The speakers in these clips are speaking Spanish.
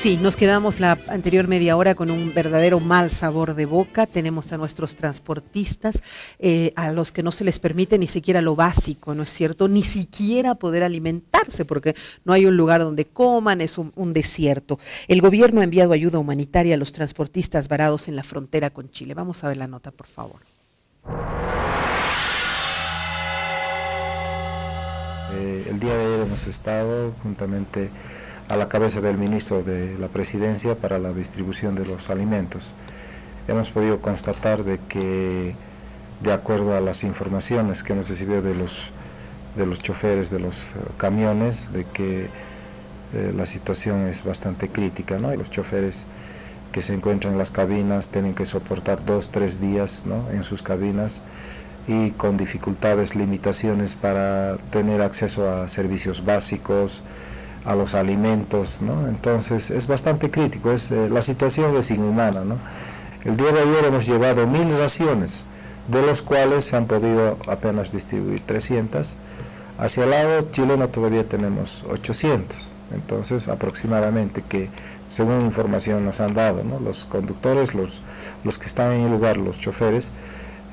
sí, nos quedamos la anterior media hora con un verdadero mal sabor de boca. Tenemos a nuestros transportistas, a los que no se les permite ni siquiera lo básico, ¿no es cierto? Ni siquiera poder alimentarse, porque no hay un lugar donde coman, es un desierto. El gobierno ha enviado ayuda humanitaria a los transportistas varados en la frontera con Chile. Vamos a ver la nota, por favor. El día de ayer hemos estado juntamente a la cabeza del ministro de la Presidencia para la distribución de los alimentos. Hemos podido constatar de que, de acuerdo a las informaciones que hemos recibido de los choferes de los camiones, de que la situación es bastante crítica, ¿no? Y los choferes que se encuentran en las cabinas tienen que soportar 2-3 días, ¿no?, en sus cabinas, y con dificultades, limitaciones para tener acceso a servicios básicos, a los alimentos, ¿no? Entonces es bastante crítico, la situación es inhumana, ¿no? El día de ayer hemos llevado 1000 raciones, de los cuales se han podido apenas distribuir 300. Hacia el lado chileno todavía tenemos 800, entonces aproximadamente, que según información nos han dado, ¿no?, los conductores, los que están en el lugar, los choferes.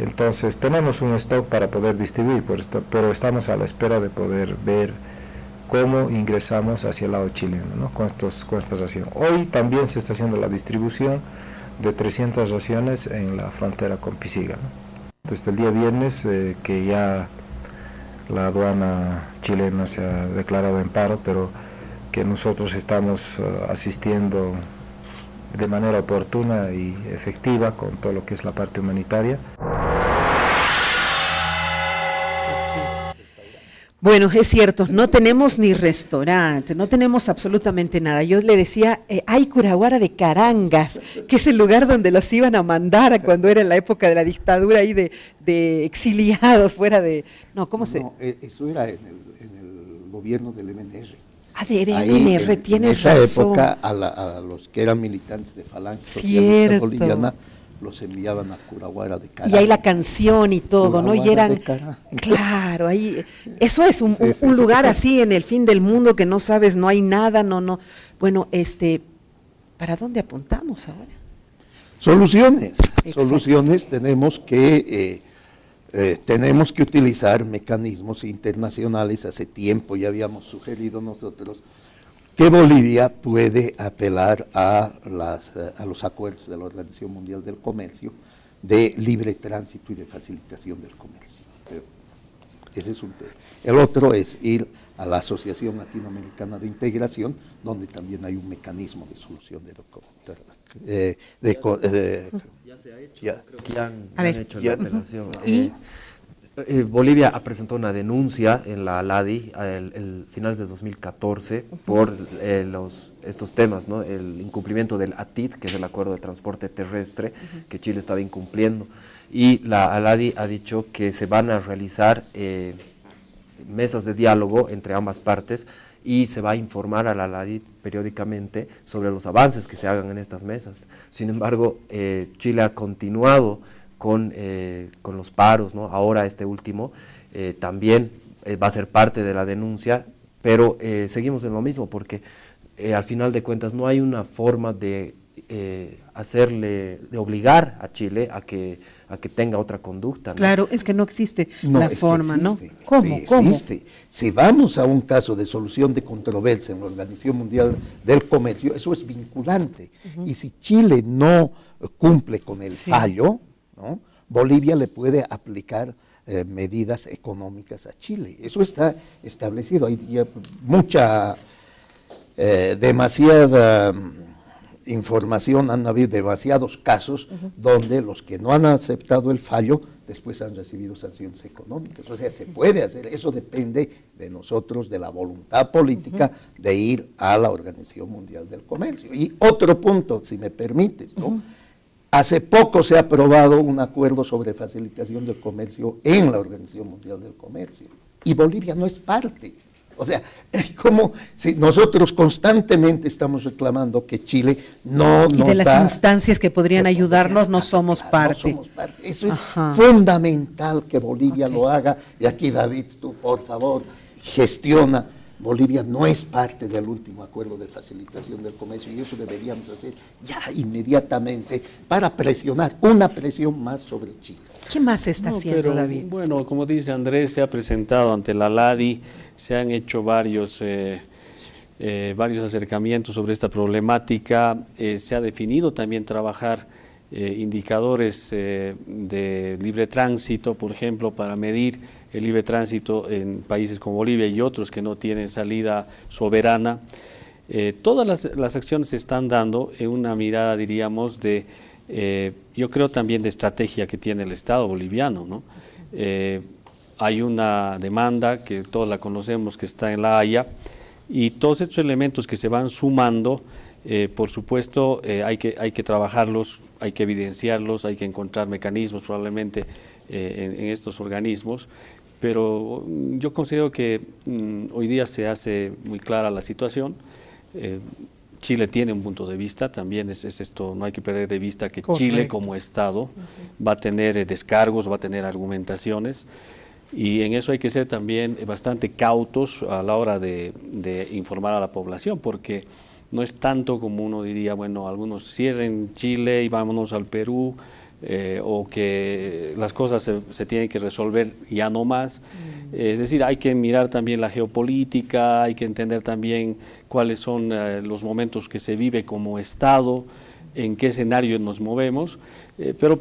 Entonces tenemos un stock para poder distribuir, pero estamos a la espera de poder ver cómo ingresamos hacia el lado chileno, ¿no?, con esta ración. Hoy también se está haciendo la distribución de 300 raciones en la frontera con Pisiga, ¿no? Desde el día viernes, que ya la aduana chilena se ha declarado en paro, pero que nosotros estamos asistiendo de manera oportuna y efectiva con todo lo que es la parte humanitaria. Bueno, es cierto, no tenemos ni restaurante, no tenemos absolutamente nada. Yo le decía, hay Curaguara de Carangas, que es el lugar donde los iban a mandar cuando era en la época de la dictadura ahí de exiliados fuera de... No, ¿cómo se...? No, eso era en el gobierno del MNR. Ah, de MNR, tienes razón. En esa época a los que eran militantes de Falange Socialista Boliviana los enviaban a Curaguara de Carangas. Y hay la canción y todo, Curaguara, ¿no? Y eran, claro, ahí, eso es un lugar así en el fin del mundo que no sabes, no hay nada, no. Bueno, ¿para dónde apuntamos ahora? Soluciones. Exacto. Soluciones, tenemos que utilizar mecanismos internacionales. Hace tiempo ya habíamos sugerido nosotros que Bolivia puede apelar a los acuerdos de la Organización Mundial del Comercio de libre tránsito y de facilitación del comercio. Pero ese es un tema. El otro es ir a la Asociación Latinoamericana de Integración, donde también hay un mecanismo de solución ya se ha hecho, creo que ya han hecho la apelación. Bolivia ha presentado una denuncia en la ALADI el finales de 2014 por estos temas, ¿no? El incumplimiento del ATID, que es el Acuerdo de Transporte Terrestre, que Chile estaba incumpliendo, y la ALADI ha dicho que se van a realizar mesas de diálogo entre ambas partes y se va a informar a la ALADI periódicamente sobre los avances que se hagan en estas mesas. Sin embargo, Chile ha continuado con los paros, ¿no? Ahora este último también va a ser parte de la denuncia, pero seguimos en lo mismo, porque al final de cuentas no hay una forma de obligar a Chile a que tenga otra conducta, ¿no? Claro, es que no existe la forma, ¿no? ¿Cómo? Sí, existe. Si vamos a un caso de solución de controversia en la Organización Mundial del Comercio, eso es vinculante. Y si Chile no cumple con el fallo, ¿no?, Bolivia le puede aplicar medidas económicas a Chile. Eso está establecido. Hay demasiada información, han habido demasiados casos donde los que no han aceptado el fallo después han recibido sanciones económicas. O sea, se puede hacer, eso depende de nosotros, de la voluntad política de ir a la Organización Mundial del Comercio. Y otro punto, si me permites, ¿no? Hace poco se ha aprobado un acuerdo sobre facilitación del comercio en la Organización Mundial del Comercio y Bolivia no es parte. O sea, es como si nosotros constantemente estamos reclamando que Chile no nos da... Y de las instancias que podrían ayudarnos no somos parte. No somos parte. Eso es fundamental que Bolivia lo haga. Y aquí, David, tú, por favor, gestiona Bolivia no es parte del último acuerdo de facilitación del comercio y eso deberíamos hacer ya inmediatamente para presionar, una presión más sobre Chile. ¿Qué más se está haciendo, David? Bueno, como dice Andrés, se ha presentado ante la LADI, se han hecho varios acercamientos sobre esta problemática, se ha definido también trabajar indicadores de libre tránsito, por ejemplo, para medir el libre tránsito en países como Bolivia y otros que no tienen salida soberana. Todas las acciones se están dando en una mirada, diríamos, yo creo también de estrategia que tiene el Estado boliviano, ¿no? Hay una demanda que todos la conocemos que está en La Haya y todos estos elementos que se van sumando, por supuesto hay que trabajarlos, hay que evidenciarlos, hay que encontrar mecanismos probablemente en estos organismos, pero yo considero que hoy día se hace muy clara la situación. Chile tiene un punto de vista, también es esto, no hay que perder de vista que correcto. Chile como Estado va a tener descargos, va a tener argumentaciones y en eso hay que ser también bastante cautos a la hora de informar a la población porque no es tanto como uno diría, bueno, algunos cierren Chile y vámonos al Perú o que las cosas se tienen que resolver ya no más. Es decir, hay que mirar también la geopolítica, hay que entender también cuáles son los momentos que se vive como Estado, en qué escenario nos movemos, pero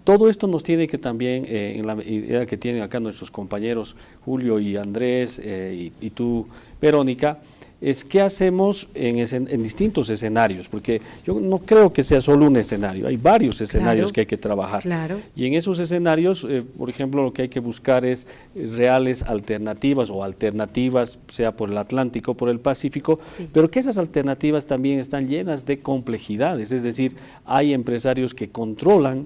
todo esto nos tiene que también, en la idea que tienen acá nuestros compañeros Julio y Andrés y tú, Verónica, es qué hacemos en distintos escenarios, porque yo no creo que sea solo un escenario, hay varios escenarios claro, que hay que trabajar. Claro. Y en esos escenarios, por ejemplo, lo que hay que buscar es reales alternativas o alternativas, sea por el Atlántico o por el Pacífico, sí. Pero que esas alternativas también están llenas de complejidades, es decir, hay empresarios que controlan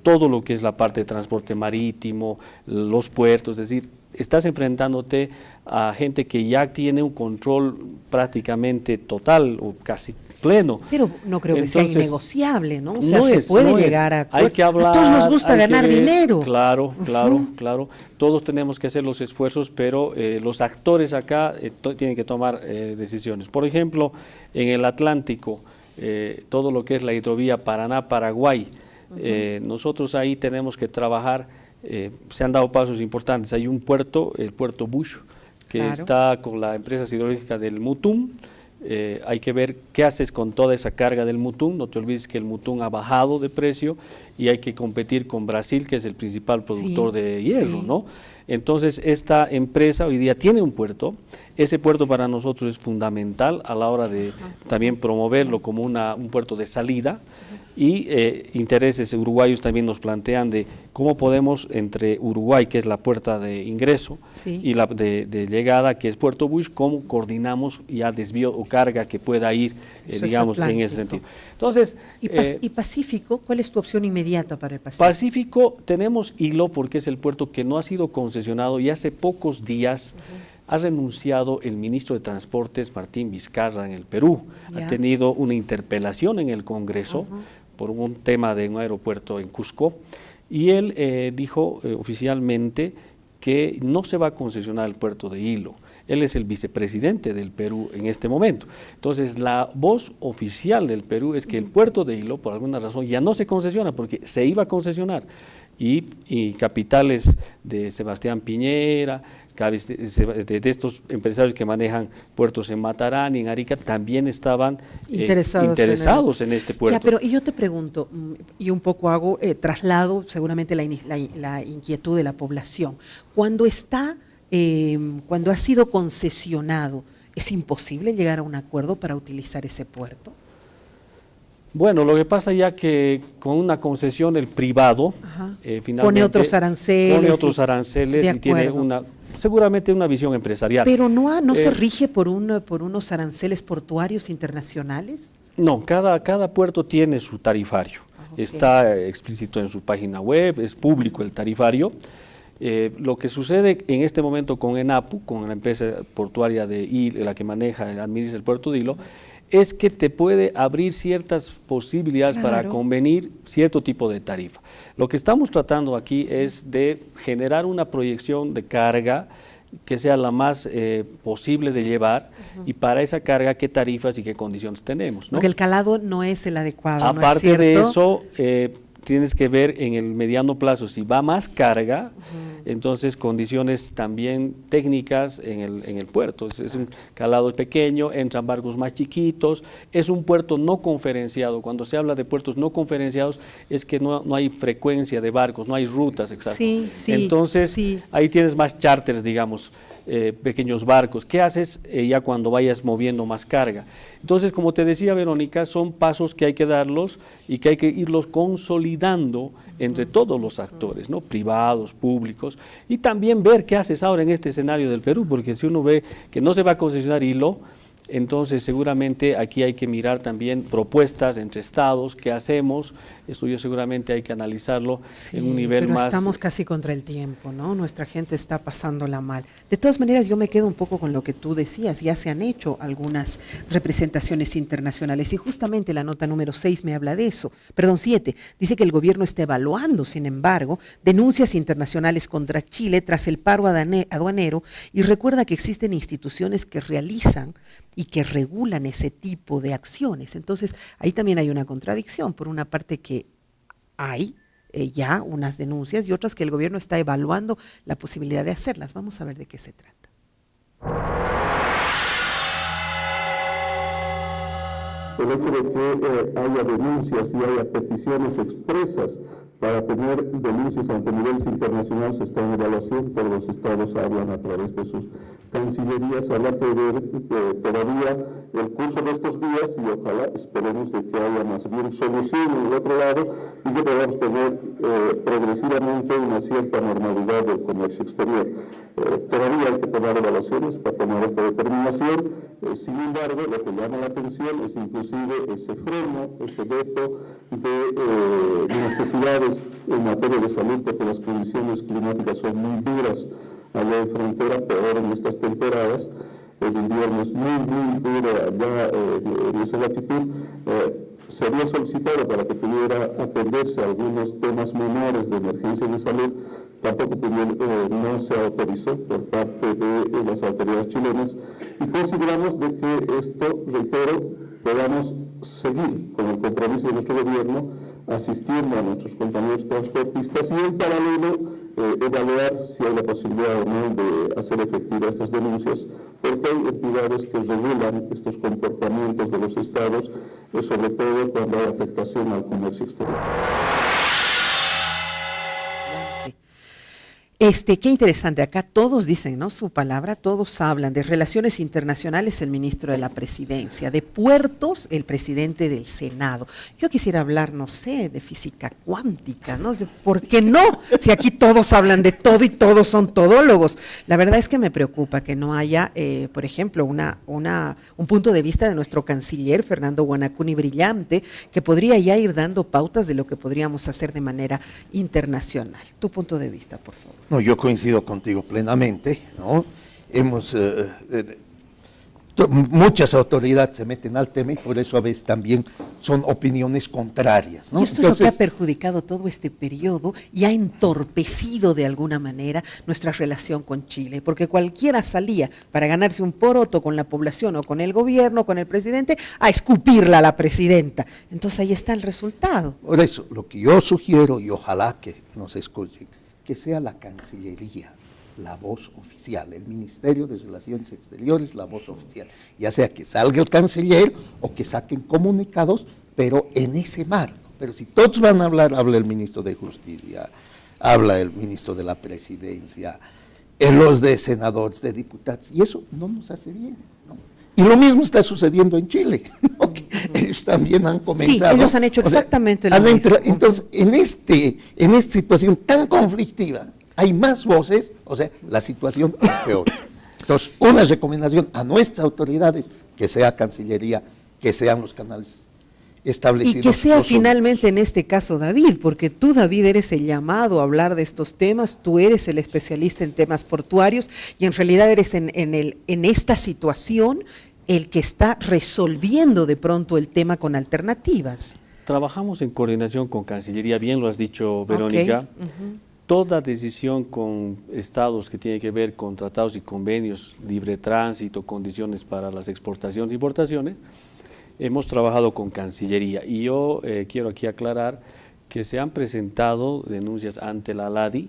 todo lo que es la parte de transporte marítimo, los puertos, es decir, estás enfrentándote a gente que ya tiene un control prácticamente total o casi pleno. Pero no creo que sea innegociable, ¿no? O sea, se puede llegar a... Hay que hablar, a todos nos gusta ganar dinero. Claro, claro. Todos tenemos que hacer los esfuerzos, pero los actores acá tienen que tomar decisiones. Por ejemplo, en el Atlántico, todo lo que es la hidrovía Paraná-Paraguay, nosotros ahí tenemos que trabajar. Se han dado pasos importantes. Hay un puerto, el puerto Bush, que claro. Está con la empresa hidrológica del Mutum. Hay que ver qué haces con toda esa carga del Mutum. No te olvides que el Mutum ha bajado de precio y hay que competir con Brasil, que es el principal productor de hierro, ¿no? Entonces, esta empresa hoy día tiene un puerto. Ese puerto para nosotros es fundamental a la hora de también promoverlo como un puerto de salida. Y intereses uruguayos también nos plantean de cómo podemos entre Uruguay, que es la puerta de ingreso, y la de llegada, que es Puerto Bush, cómo coordinamos ya desvío o carga que pueda ir, digamos, en ese sentido. Entonces, ¿Y Pacífico? ¿Cuál es tu opción inmediata para el Pacífico? Pacífico, tenemos hilo porque es el puerto que no ha sido concesionado y hace pocos días ha renunciado el ministro de Transportes, Martín Vizcarra, en el Perú. Ha tenido una interpelación en el Congreso por un tema de un aeropuerto en Cusco, y él dijo oficialmente que no se va a concesionar el puerto de Hilo. Él es el vicepresidente del Perú en este momento. Entonces, la voz oficial del Perú es que el puerto de Hilo, por alguna razón, ya no se concesiona, porque se iba a concesionar. Y capitales de Sebastián Piñera, de estos empresarios que manejan puertos en Matarán y en Arica, también estaban interesados en este puerto. Ya, pero y yo te pregunto, y un poco hago traslado seguramente la inquietud de la población. Cuando ha sido concesionado, ¿es imposible llegar a un acuerdo para utilizar ese puerto? Bueno, lo que pasa ya que con una concesión el privado finalmente pone otros aranceles y tiene seguramente una visión empresarial. Pero no se rige por unos aranceles portuarios internacionales. No, cada puerto tiene su tarifario. Está explícito en su página web, es público el tarifario. Lo que sucede en este momento con ENAPU, con la empresa portuaria de Hilo, la que administra el puerto de Hilo, es que te puede abrir ciertas posibilidades para convenir cierto tipo de tarifa. Lo que estamos tratando aquí es de generar una proyección de carga que sea la más posible de llevar, y para esa carga qué tarifas y qué condiciones tenemos, ¿no? Porque el calado no es el adecuado, Aparte ¿no es de cierto? eso, tienes que ver en el mediano plazo, si va más carga, entonces condiciones también técnicas en el puerto. Es un calado pequeño, entran barcos más chiquitos, es un puerto no conferenciado. Cuando se habla de puertos no conferenciados es que no hay frecuencia de barcos, no hay rutas exactas. Sí, sí, entonces sí. ahí tienes más charters, digamos, pequeños barcos. ¿Qué haces ya cuando vayas moviendo más carga? Entonces, como te decía Verónica, son pasos que hay que darlos y que hay que irlos consolidando entre todos los actores, ¿no? Privados, públicos, y también ver qué haces ahora en este escenario del Perú, porque si uno ve que no se va a concesionar hilo, entonces seguramente aquí hay que mirar también propuestas entre estados, qué hacemos. Esto yo seguramente hay que analizarlo en un nivel pero más... estamos casi contra el tiempo, ¿no? Nuestra gente está pasándola mal. De todas maneras, yo me quedo un poco con lo que tú decías, ya se han hecho algunas representaciones internacionales y justamente la nota número 6 me habla de eso, perdón, 7, dice que el gobierno está evaluando, sin embargo, denuncias internacionales contra Chile tras el paro aduanero y recuerda que existen instituciones que realizan y que regulan ese tipo de acciones. Entonces, ahí también hay una contradicción, por una parte que hay ya unas denuncias y otras que el gobierno está evaluando la posibilidad de hacerlas. Vamos a ver de qué se trata. El hecho de que haya denuncias y haya peticiones expresas para tener denuncias ante niveles internacionales está en evaluación, todos los estados hablan a través de sus cancillerías, habrá que ver todavía el curso de estos días y ojalá esperemos de que haya más bien solución en el otro lado y que podamos tener progresivamente una cierta normalidad del comercio exterior. Todavía hay que tomar evaluaciones para tomar esta determinación, sin embargo lo que llama la atención es inclusive ese freno, ese veto de necesidades en materia de salud porque las condiciones climáticas son muy duras allá en frontera, peor en estas temporadas. El invierno es muy duro allá en esa latitud. Sería solicitado para que pudiera atenderse a algunos temas menores de emergencia de salud, tampoco no se autorizó por parte de las autoridades chilenas y consideramos de que esto, reitero, podamos seguir con el compromiso de nuestro gobierno asistiendo a nuestros compañeros transportistas y en paralelo evaluar si hay la posibilidad o no de hacer efectivas estas denuncias, porque hay entidades que regulan estos comportamientos de los estados, sobre todo cuando hay afectación al comercio exterior. Qué interesante, acá todos dicen, ¿no? Su palabra, todos hablan de relaciones internacionales, el ministro de la Presidencia, de puertos, el presidente del Senado. Yo quisiera hablar, no sé, de física cuántica, ¿no? ¿Por qué no? Si aquí todos hablan de todo y todos son todólogos. La verdad es que me preocupa que no haya, por ejemplo, un punto de vista de nuestro canciller, Fernando Guanacuni Brillante, que podría ya ir dando pautas de lo que podríamos hacer de manera internacional. Tu punto de vista, por favor. No, yo coincido contigo plenamente, ¿no? Muchas autoridades se meten al tema y por eso a veces también son opiniones contrarias, ¿no? Y esto es lo que ha perjudicado todo este periodo y ha entorpecido de alguna manera nuestra relación con Chile, porque cualquiera salía para ganarse un poroto con la población o con el gobierno, con el presidente, a escupirla a la presidenta. Entonces ahí está el resultado. Por eso, lo que yo sugiero, y ojalá que nos escuchen, que sea la Cancillería la voz oficial, el Ministerio de Relaciones Exteriores la voz oficial, ya sea que salga el canciller o que saquen comunicados, pero en ese marco. Pero si todos van a hablar, habla el ministro de Justicia, habla el ministro de la Presidencia, los de senadores, de diputados, y eso no nos hace bien, ¿no? Y lo mismo está sucediendo en Chile, ¿no? Que ellos también han comenzado. Sí, ellos han hecho exactamente lo mismo. Entonces, en esta situación tan conflictiva, hay más voces, o sea, la situación es peor. Entonces, una recomendación a nuestras autoridades, que sea Cancillería, que sean los canales establecidos. Y que sea finalmente en este caso David, porque tú, David, eres el llamado a hablar de estos temas, tú eres el especialista en temas portuarios y en realidad eres en esta situación el que está resolviendo de pronto el tema con alternativas. Trabajamos en coordinación con Cancillería, bien lo has dicho, Verónica. Okay. toda decisión con estados que tiene que ver con tratados y convenios, libre tránsito, condiciones para las exportaciones e importaciones, hemos trabajado con Cancillería. Y yo quiero aquí aclarar que se han presentado denuncias ante la LADI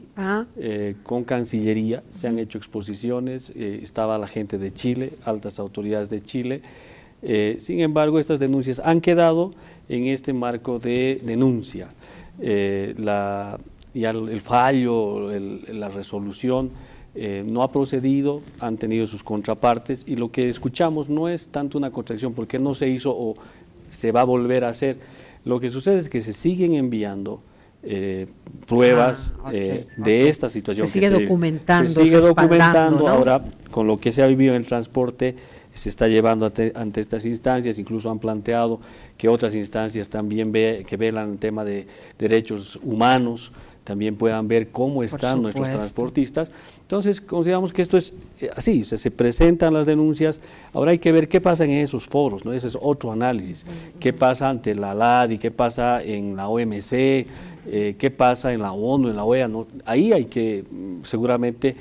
con Cancillería, se han hecho exposiciones, estaba la gente de Chile, altas autoridades de Chile. Sin embargo, estas denuncias han quedado en este marco de denuncia. Ya el fallo, la resolución no ha procedido, han tenido sus contrapartes, y lo que escuchamos no es tanto una contradicción porque no se hizo o se va a volver a hacer. Lo que sucede es que se siguen enviando pruebas de esta situación. Se sigue documentando. Se sigue documentando, ¿no? Ahora, con lo que se ha vivido en el transporte, se está llevando ante estas instancias. Incluso han planteado que otras instancias también que velan el tema de derechos humanos también puedan ver cómo están nuestros transportistas. Entonces, consideramos que esto es así, se presentan las denuncias, ahora hay que ver qué pasa en esos foros, ¿no? Ese es otro análisis, qué pasa ante la LADI, qué pasa en la OMC, qué pasa en la ONU, en la OEA, ¿no? Ahí hay que seguramente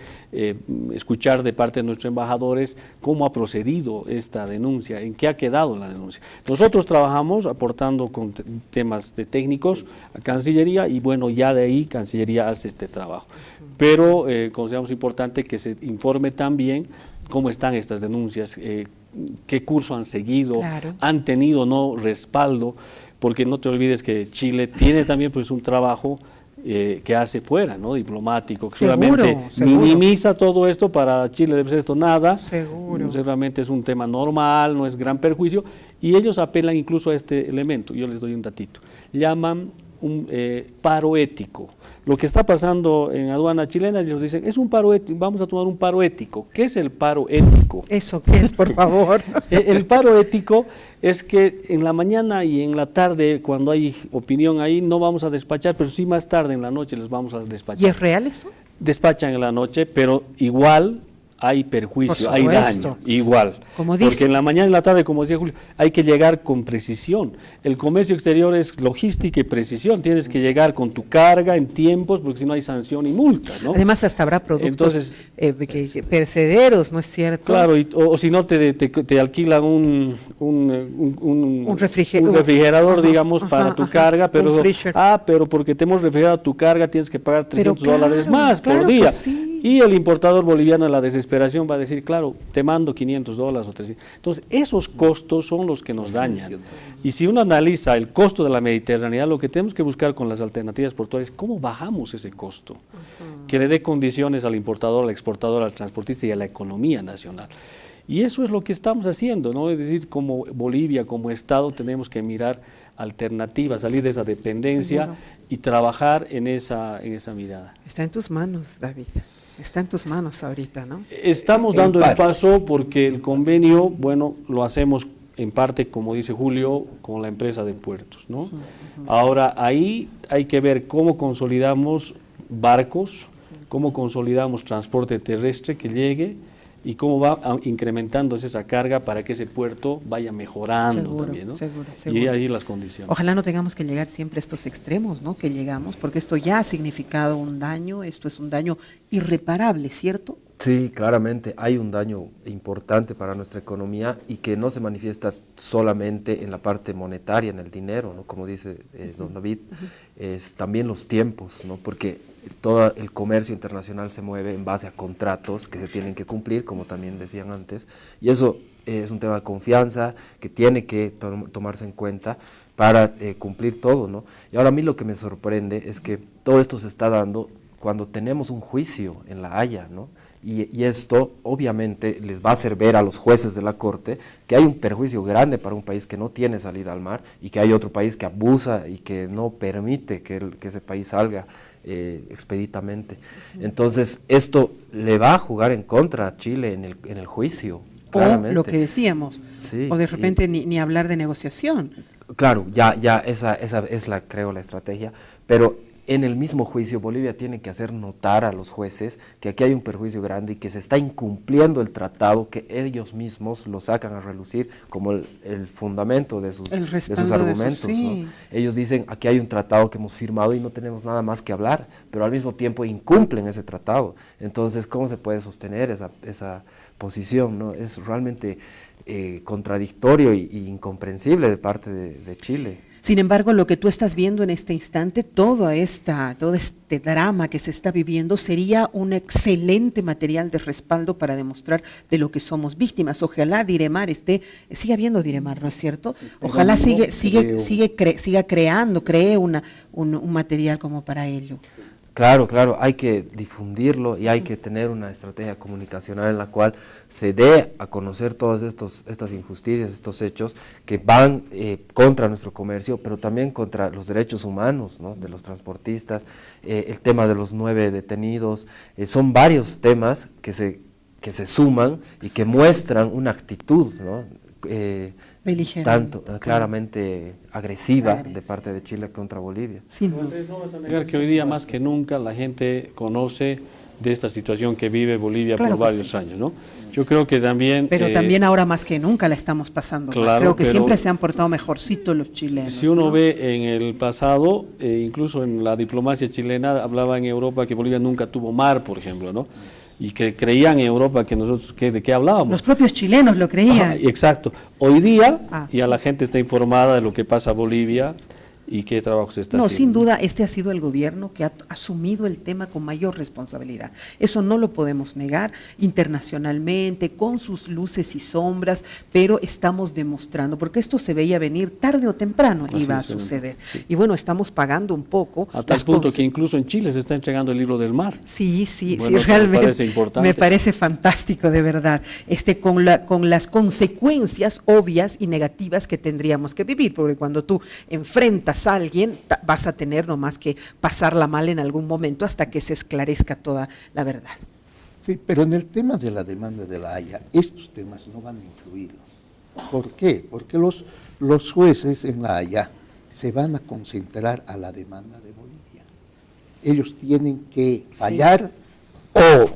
escuchar de parte de nuestros embajadores cómo ha procedido esta denuncia, en qué ha quedado la denuncia. Nosotros trabajamos aportando con temas de técnicos a Cancillería, y bueno, ya de ahí Cancillería hace este trabajo. Pero consideramos importante que se informe también cómo están estas denuncias, qué curso han seguido, han tenido no respaldo, porque no te olvides que Chile tiene también pues un trabajo que hace fuera, ¿no? Diplomático, que seguramente minimiza todo esto. Para Chile debe ser esto nada, seguramente es un tema normal, no es gran perjuicio, y ellos apelan incluso a este elemento. Yo les doy un datito, llaman un paro ético. Lo que está pasando en aduana chilena, ellos dicen, es un paro ético, vamos a tomar un paro ético. ¿Qué es el paro ético? ¿Eso qué es, por favor? El paro ético es que en la mañana y en la tarde, cuando hay opinión ahí, no vamos a despachar, pero sí más tarde en la noche les vamos a despachar. ¿Y es real eso? Despachan en la noche, pero igual hay perjuicio, hay daño, igual. Porque en la mañana y en la tarde, como decía Julio, hay que llegar con precisión. El comercio exterior es logística y precisión, tienes que llegar con tu carga en tiempos, porque si no hay sanción y multa, ¿no? Además hasta habrá productos perecederos, ¿no es cierto? Claro, o si no te alquilan un refrigerador, digamos, para tu carga, pero pero porque te hemos refrigerado tu carga tienes que pagar $300 más por día. Pues sí. Y el importador boliviano en la desesperación va a decir, claro, te mando $500 o 300. Entonces, esos costos son los que nos dañan. Y si uno analiza el costo de la mediterraneidad, lo que tenemos que buscar con las alternativas portuarias es cómo bajamos ese costo, que le dé condiciones al importador, al exportador, al transportista y a la economía nacional. Y eso es lo que estamos haciendo, ¿no? Es decir, como Bolivia, como Estado, tenemos que mirar alternativas, salir de esa dependencia y trabajar en esa mirada. Está en tus manos, David. Está en tus manos ahorita, ¿no? Estamos dando el paso porque el convenio, bueno, lo hacemos en parte, como dice Julio, con la empresa de puertos, ¿no? Ahora, ahí hay que ver cómo consolidamos barcos, cómo consolidamos transporte terrestre que llegue y cómo va incrementándose esa carga para que ese puerto vaya mejorando también, ¿no? Seguro. Y ahí las condiciones. Ojalá no tengamos que llegar siempre a estos extremos, ¿no? Que llegamos, porque esto ya ha significado un daño, esto es un daño irreparable, ¿cierto? Sí, claramente hay un daño importante para nuestra economía y que no se manifiesta solamente en la parte monetaria, en el dinero, ¿no? Como dice don David, es también los tiempos, ¿no? Porque todo el comercio internacional se mueve en base a contratos que se tienen que cumplir, como también decían antes, y eso es un tema de confianza que tiene que tomarse en cuenta para cumplir todo, ¿no? Y ahora a mí lo que me sorprende es que todo esto se está dando cuando tenemos un juicio en La Haya, ¿no? Y esto obviamente les va a hacer ver a los jueces de la Corte que hay un perjuicio grande para un país que no tiene salida al mar y que hay otro país que abusa y que no permite que ese país salga expeditamente. Entonces esto le va a jugar en contra a Chile en el juicio. Claramente. O lo que decíamos, o de repente ni hablar de negociación. Claro, ya esa es creo la estrategia, pero en el mismo juicio Bolivia tiene que hacer notar a los jueces que aquí hay un perjuicio grande y que se está incumpliendo el tratado, que ellos mismos lo sacan a relucir como el fundamento de sus argumentos. Sí. ¿No? Ellos dicen, aquí hay un tratado que hemos firmado y no tenemos nada más que hablar, pero al mismo tiempo incumplen ese tratado. Entonces, ¿cómo se puede sostener esa posición? ¿No? Es realmente contradictorio e incomprensible de parte de Chile. Sin embargo, lo que tú estás viendo en este instante, todo este drama que se está viviendo, sería un excelente material de respaldo para demostrar de lo que somos víctimas. Ojalá Diremar sigue habiendo Diremar, ¿no es cierto? Ojalá siga creando, cree un material como para ello. Claro, hay que difundirlo y hay que tener una estrategia comunicacional en la cual se dé a conocer todas estas injusticias, estos hechos que van contra nuestro comercio, pero también contra los derechos humanos, ¿no? De los transportistas, el tema de los 9 detenidos, son varios temas que se suman y que muestran una actitud, ¿no? Tanto claramente agresiva de parte de Chile contra Bolivia. Sí, no vas a negar que hoy día más que nunca la gente conoce de esta situación que vive Bolivia por varios años, ¿no? Yo creo que también... Pero también ahora más que nunca la estamos pasando. Claro, creo que siempre se han portado mejorcito los chilenos. Si uno ve en el pasado, incluso en la diplomacia chilena, hablaba en Europa que Bolivia nunca tuvo mar, por ejemplo, ¿no? Y que creían en Europa que nosotros, ¿de qué hablábamos? Los propios chilenos lo creían. Exacto. Hoy día ya la gente está informada de lo que pasa en Bolivia y qué trabajo se está haciendo. No, sin duda, este ha sido el gobierno que ha asumido el tema con mayor responsabilidad. Eso no lo podemos negar internacionalmente, con sus luces y sombras, pero estamos demostrando, porque esto se veía venir tarde o temprano, iba a suceder. Sí. Y bueno, estamos pagando un poco. A tal punto que incluso en Chile se está entregando el libro del mar. Sí, realmente me parece importante. Me parece fantástico, de verdad, con las consecuencias obvias y negativas que tendríamos que vivir, porque cuando tú enfrentas a alguien, vas a tener nomás que pasarla mal en algún momento hasta que se esclarezca toda la verdad. Sí, pero en el tema de la demanda de la Haya, estos temas no van a influir. ¿Por qué? Porque los jueces en la Haya se van a concentrar a la demanda de Bolivia. Ellos tienen que fallar o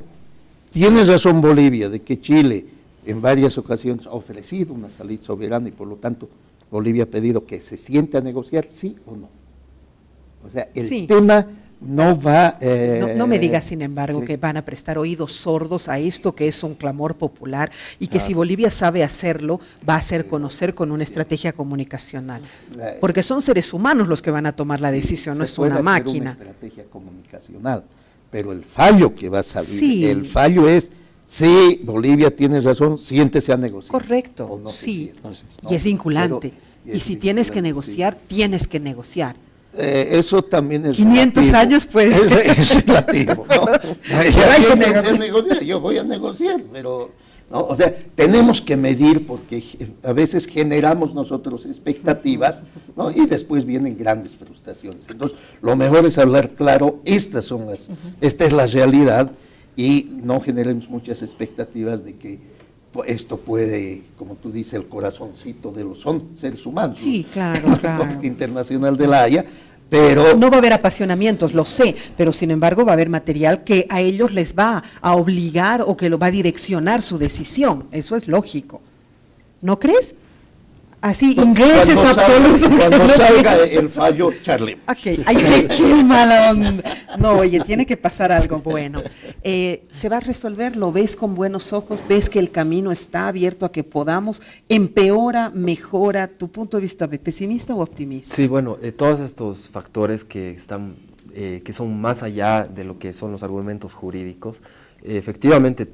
tiene razón Bolivia de que Chile en varias ocasiones ha ofrecido una salida soberana y por lo tanto Bolivia ha pedido que se siente a negociar, sí o no. O sea, el tema no va... no me digas, sin embargo, que van a prestar oídos sordos a esto, que es un clamor popular, y que si Bolivia sabe hacerlo, va a hacer conocer con una estrategia comunicacional. Porque son seres humanos los que van a tomar la decisión, no es una máquina. Una estrategia comunicacional, pero el fallo que va a salir, el fallo es... Sí, Bolivia tiene razón, siéntese a negociar. Correcto, o no y es vinculante. Y si tienes que negociar, tienes que negociar. Eso también es 500 relativo. Años puede ser. Es relativo, ¿no? Yo voy a negociar, pero... ¿no? O sea, tenemos que medir porque a veces generamos nosotros expectativas, ¿no? Y después vienen grandes frustraciones. Entonces, lo mejor es hablar claro, esta es la realidad, y no generemos muchas expectativas de que esto puede, como tú dices, el corazoncito de los seres humanos. Sí, claro. El Pacto Internacional de la Haya, pero... No va a haber apasionamientos, lo sé, pero sin embargo va a haber material que a ellos les va a obligar o que lo va a direccionar su decisión. Eso es lógico. ¿No crees? Así, ingleses absolutos. Cuando salga el fallo, Charlie. Ok, ay, qué mala onda. No, oye, tiene que pasar algo bueno. ¿Se va a resolver? ¿Lo ves con buenos ojos? ¿Ves que el camino está abierto a que podamos? ¿Empeora, mejora? ¿Tu punto de vista pesimista o optimista? Sí, bueno, todos estos factores que son más allá de lo que son los argumentos jurídicos, efectivamente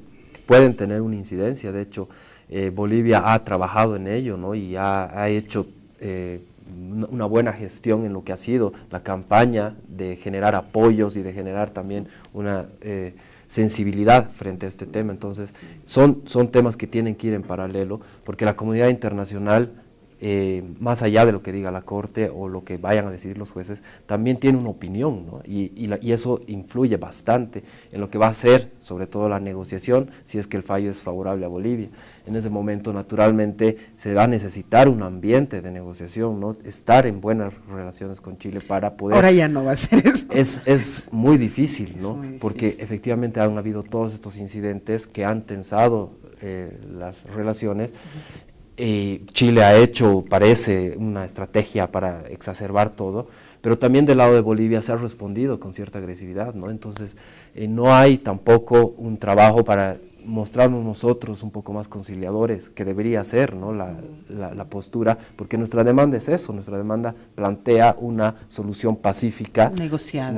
pueden tener una incidencia. De hecho, Bolivia ha trabajado en ello, ¿no? Y ha hecho una buena gestión en lo que ha sido la campaña de generar apoyos y de generar también una sensibilidad frente a este tema. Entonces, son temas que tienen que ir en paralelo, porque la comunidad internacional más allá de lo que diga la Corte o lo que vayan a decidir los jueces, también tiene una opinión, ¿no? Y eso influye bastante en lo que va a ser, sobre todo la negociación, si es que el fallo es favorable a Bolivia. En ese momento, naturalmente, se va a necesitar un ambiente de negociación, ¿no? Estar en buenas relaciones con Chile para poder... Ahora ya no va a ser eso. Es muy difícil, ¿no? Muy difícil. Porque efectivamente han habido todos estos incidentes que han tensado las relaciones. Chile ha hecho, parece, una estrategia para exacerbar todo, pero también del lado de Bolivia se ha respondido con cierta agresividad, ¿no? Entonces, no hay tampoco un trabajo para mostrarnos nosotros un poco más conciliadores, que debería ser, ¿no? la postura, porque nuestra demanda es eso, nuestra demanda plantea una solución pacífica, negociada.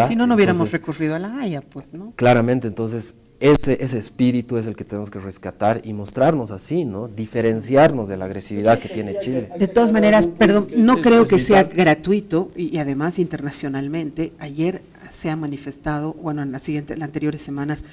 ¿no? Si no, no hubiéramos recurrido a la Haya, pues, ¿no? Claramente, entonces, ese espíritu es el que tenemos que rescatar y mostrarnos así, ¿no? Diferenciarnos de la agresividad que tiene Chile. De todas maneras, perdón, no creo que sea gratuito y además internacionalmente, ayer se ha manifestado, bueno, en las anteriores semanas,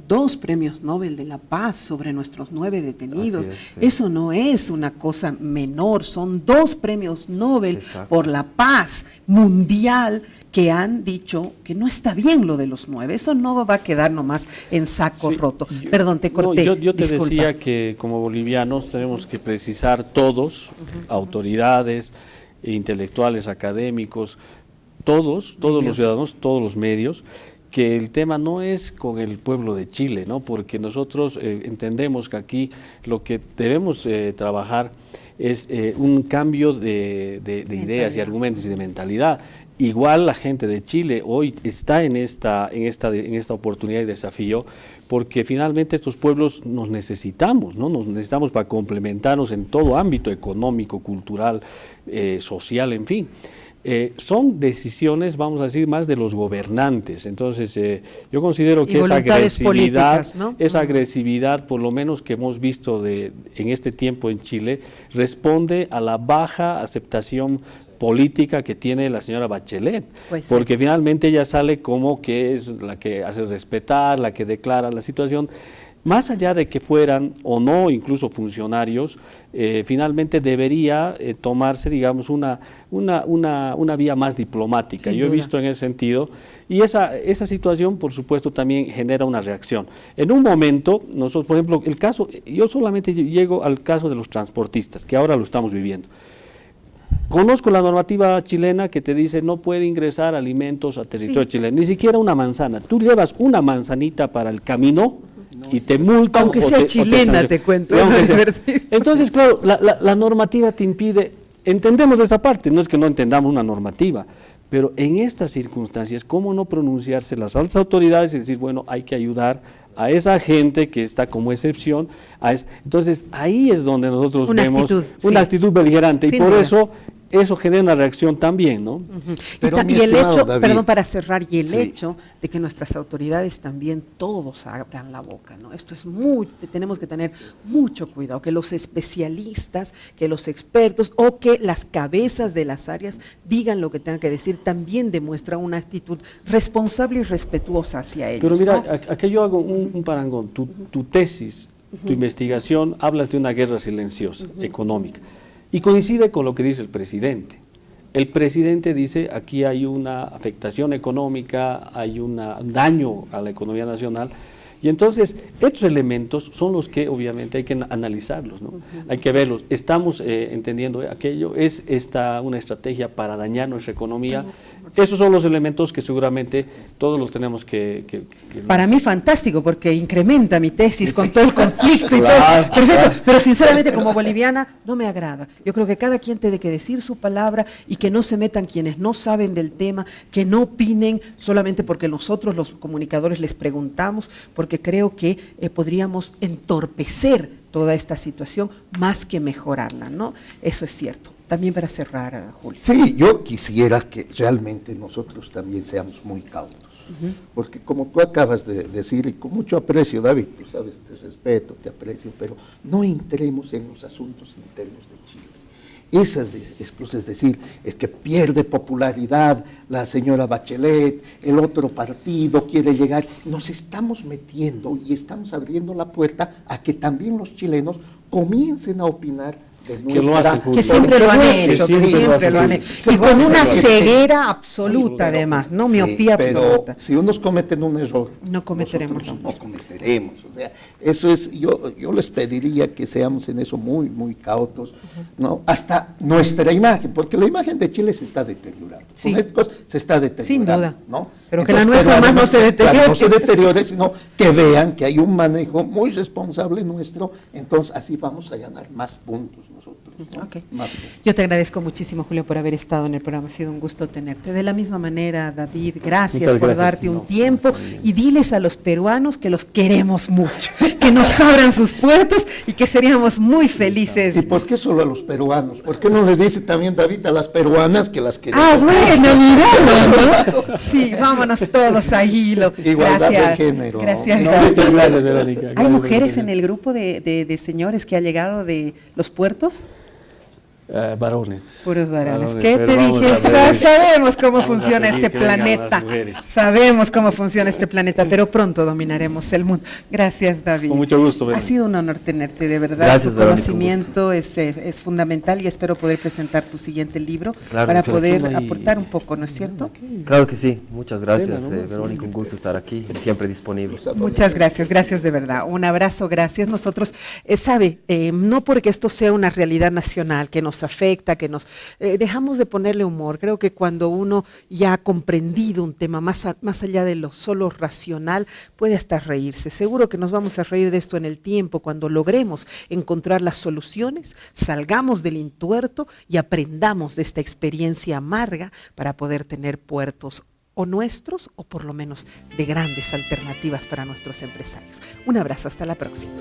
2 premios Nobel de la Paz sobre nuestros 9 detenidos. Es, sí. Eso no es una cosa menor, son 2 premios Nobel por la paz mundial que han dicho que no está bien lo de los 9. Eso no va a quedar nomás en saco roto. Perdón, te corté. Yo te disculpa. decía que como bolivianos tenemos que precisar todos, autoridades, intelectuales, académicos, todos los ciudadanos, todos los medios, que el tema no es con el pueblo de Chile, ¿no? Porque nosotros entendemos que aquí lo que debemos trabajar es un cambio de ideas y argumentos y de mentalidad. Igual la gente de Chile hoy está en esta oportunidad y desafío, porque finalmente estos pueblos nos necesitamos, ¿no? Nos necesitamos para complementarnos en todo ámbito económico, cultural, social, en fin. Son decisiones, vamos a decir, más de los gobernantes. Entonces, yo considero que esa agresividad, ¿no? Esa agresividad, por lo menos que hemos visto en este tiempo en Chile, responde a la baja aceptación política que tiene la señora Bachelet, pues porque sí, finalmente ella sale como que es la que hace respetar, la que declara la situación. Más allá de que fueran o no incluso funcionarios, finalmente debería tomarse, digamos, una vía más diplomática. Yo he visto en ese sentido, y esa situación, por supuesto, también genera una reacción. En un momento, nosotros, por ejemplo, el caso, yo solamente llego al caso de los transportistas, que ahora lo estamos viviendo. Conozco la normativa chilena que te dice no puede ingresar alimentos a territorio chileno, ni siquiera una manzana. Tú llevas una manzanita para el camino y te multan. Aunque sea chilena, te cuento. Entonces, claro, la normativa te impide, entendemos esa parte, no es que no entendamos una normativa, pero en estas circunstancias, ¿cómo no pronunciarse las altas autoridades y decir, bueno, hay que ayudar a esa gente que está como excepción? Entonces, ahí es donde nosotros vemos una actitud beligerante, y por eso genera una reacción también, ¿no? Pero y el hecho, David, perdón, para cerrar, y el hecho de que nuestras autoridades también todos abran la boca, ¿no? Esto es tenemos que tener mucho cuidado, que los especialistas, que los expertos o que las cabezas de las áreas digan lo que tengan que decir, también demuestra una actitud responsable y respetuosa hacia ellos. Pero mira, ¿no? aquí yo hago un parangón, tu tesis, tu investigación, hablas de una guerra silenciosa, económica. Y coincide con lo que dice el presidente. El presidente dice aquí hay una afectación económica, hay un daño a la economía nacional, y entonces estos elementos son los que obviamente hay que analizarlos, ¿no? Hay que verlos. Estamos entendiendo aquello, es una estrategia para dañar nuestra economía. Esos son los elementos que seguramente todos los tenemos que para mí fantástico, porque incrementa mi tesis con todo el conflicto y todo. Perfecto, pero sinceramente como boliviana no me agrada. Yo creo que cada quien tiene que decir su palabra y que no se metan quienes no saben del tema, que no opinen solamente porque nosotros los comunicadores les preguntamos, porque creo que podríamos entorpecer toda esta situación más que mejorarla, ¿no? Eso es cierto. También para cerrar, Julio. Sí, yo quisiera que realmente nosotros también seamos muy cautos, porque como tú acabas de decir, y con mucho aprecio, David, tú sabes, te respeto, te aprecio, pero no entremos en los asuntos internos de Chile. Es decir, es que pierde popularidad la señora Bachelet, el otro partido quiere llegar. Nos estamos metiendo y estamos abriendo la puerta a que también los chilenos comiencen a opinar de que lo hacen que siempre lo han hecho, que siempre lo han hecho. Sí, Y con una sí, ceguera absoluta, sí, pero, además, no sí, miopía pero absoluta. si unos cometen un error, No cometeremos nosotros lo no cometeremos. O sea, eso es, yo les pediría que seamos en eso muy, muy cautos, ¿no? Hasta nuestra imagen, porque la imagen de Chile se está deteriorando. Sí. Con estas cosas se está deteriorando. Sin duda. ¿no? Pero que la nuestra más además, no se deteriore. claro, no se deteriore, sino que vean que hay un manejo muy responsable nuestro, entonces así vamos a ganar más puntos nosotros. ¿no? Ok. Más puntos. Yo te agradezco muchísimo, Julio, por haber estado en el programa. Ha sido un gusto tenerte. De la misma manera, David, gracias Muchas por gracias. darte un tiempo y diles a los peruanos que los queremos mucho, que nos abran sus puertas y que seríamos muy felices. ¿Y por qué solo a los peruanos? ¿Por qué no le dice también David a las peruanas que las queremos? Ah, bueno, mira, ¿no? Sí, vámonos todos a Hilo. Igualdad de Gracias. género. Gracias. No, David. Muchas gracias, Verónica. ¿Hay Gracias, mujeres Verónica. en el grupo de señores que ha llegado de los puertos? Varones. Puros varones. Varones, ¿Qué pero te vamos dije? a ver. Sabemos cómo Vamos a funciona pedir este que vengan planeta. más mujeres. Sabemos cómo funciona este planeta, pero pronto dominaremos el mundo. Gracias, David. Con mucho gusto, Ha Verónica. sido un honor tenerte, de verdad. Gracias, Tu Verónica, un conocimiento es fundamental y espero poder presentar tu siguiente libro Claro, para sí. poder Y- aportar un poco, ¿no es cierto? Claro que sí, muchas gracias, Venga, ¿no? Verónica, un gusto estar aquí, siempre disponible. Muchas gracias, gracias de verdad. Un abrazo, gracias. Nosotros, no porque esto sea una realidad nacional que nos afecta, que nos dejamos de ponerle humor. Creo que cuando uno ya ha comprendido un tema más allá de lo solo racional, puede hasta reírse. Seguro que nos vamos a reír de esto en el tiempo, cuando logremos encontrar las soluciones, salgamos del entuerto y aprendamos de esta experiencia amarga para poder tener puertos o nuestros, o por lo menos de grandes alternativas para nuestros empresarios. Un abrazo, hasta la próxima.